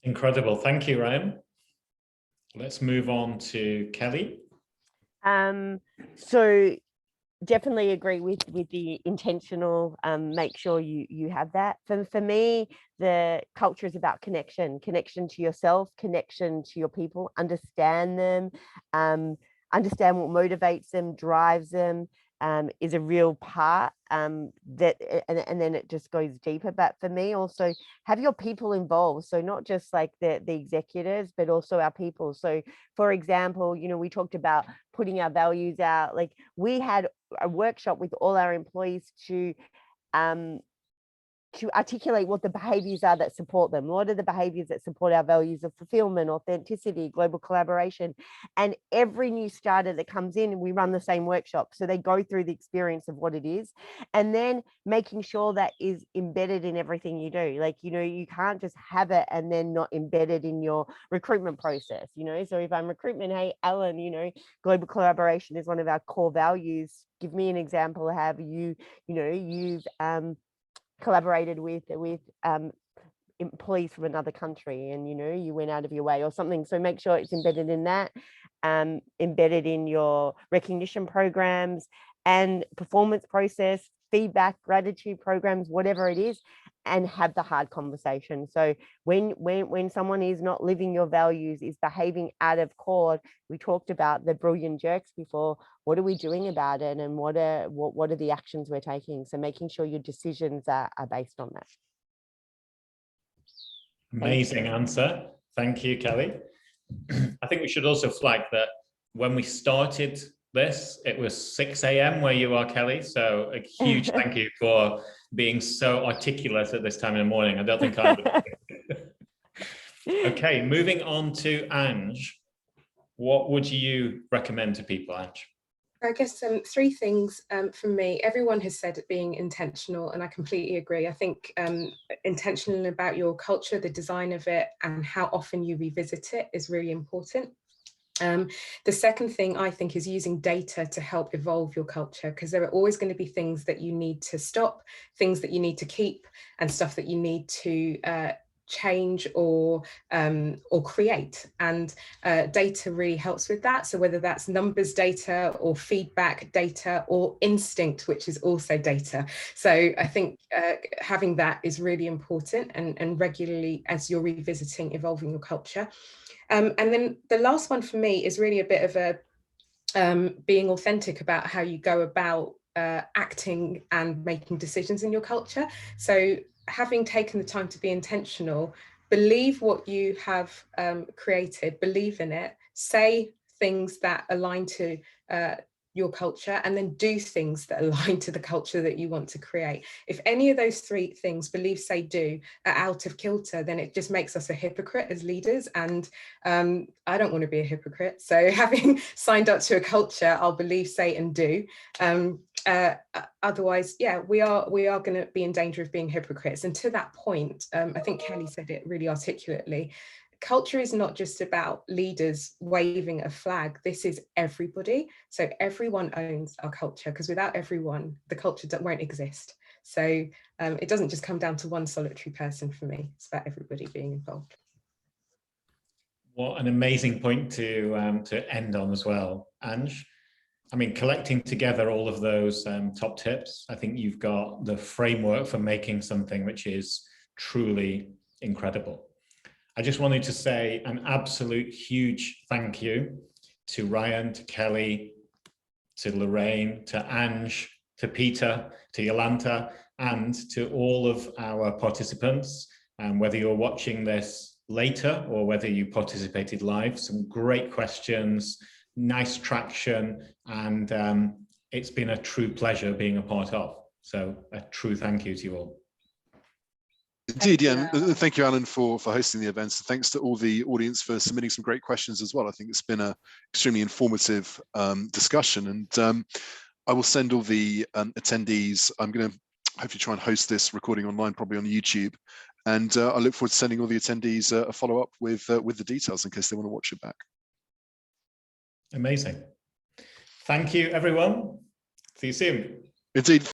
Incredible. Thank you, Ryan. Let's move on to Kelly. So definitely agree with the intentional, make sure you have that. For me, the culture is about connection to yourself, connection to your people, understand them, understand what motivates them, drives them, is a real part, that and then it just goes deeper. But for me, also have your people involved, so not just like the executives, but also our people. So for example, we talked about putting our values out. Like, we had a workshop with all our employees to articulate what the behaviors are that support them. What are the behaviors that support our values of fulfillment, authenticity, global collaboration? And every new starter that comes in, we run the same workshop. So they go through the experience of what it is, and then making sure that is embedded in everything you do. Like, you can't just have it and then not embedded in your recruitment process, So if I'm recruitment, hey, Alan, global collaboration is one of our core values. Give me an example. Have you've collaborated with employees from another country, and you went out of your way or something. So make sure it's embedded in that, embedded in your recognition programs and performance process, feedback, gratitude programs, whatever it is, and have the hard conversation. So when someone is not living your values, is behaving out of chord, we talked about the brilliant jerks before. What are we doing about it, and what are the actions we're taking? So making sure your decisions are based on that. Amazing answer. Thank you, Kelly. I think we should also flag that when we started this, it was 6 a.m. where you are, Kelly. So a huge thank you for being so articulate at this time in the morning. I don't think I would. Okay, moving on to Ange. What would you recommend to people, Ange? I guess three things from me. Everyone has said being intentional, and I completely agree. I think intentional about your culture, the design of it, and how often you revisit it is really important. The second thing I think is using data to help evolve your culture, because there are always going to be things that you need to stop, things that you need to keep, and stuff that you need to change or create, and data really helps with that. So whether that's numbers data or feedback data or instinct, which is also data. So I think having that is really important, and regularly as you're revisiting, evolving your culture. And then the last one for me is really a bit of a being authentic about how you go about acting and making decisions in your culture. So having taken the time to be intentional, believe what you have created, believe in it, say things that align to your culture, and then do things that align to the culture that you want to create. If any of those three things, believe, say, do, are out of kilter, then it just makes us a hypocrite as leaders. And I don't want to be a hypocrite. So having signed up to a culture, I'll believe, say, and do. Otherwise, yeah, we are going to be in danger of being hypocrites. And to that point, I think Kelly said it really articulately. Culture is not just about leaders waving a flag. This is everybody. So everyone owns our culture, because without everyone, the culture won't exist. So it doesn't just come down to one solitary person for me. It's about everybody being involved. What an amazing point to end on as well, Ange. I mean, collecting together all of those top tips, I think you've got the framework for making something which is truly incredible. I just wanted to say an absolute huge thank you to Ryan, to Kelly, to Lorraine, to Ange, to Peter, to Yolanta, and to all of our participants. And whether you're watching this later or whether you participated live, some great questions, nice traction, and it's been a true pleasure being a part of. So a true thank you to you all. Indeed, yeah. Thank you, Alan, for hosting the event. So thanks to all the audience for submitting some great questions as well. I think it's been an extremely informative discussion, and I will send all the attendees. I'm going to hopefully try and host this recording online, probably on YouTube, and I look forward to sending all the attendees a follow-up with the details in case they want to watch it back. Amazing. Thank you, everyone. See you soon. Indeed.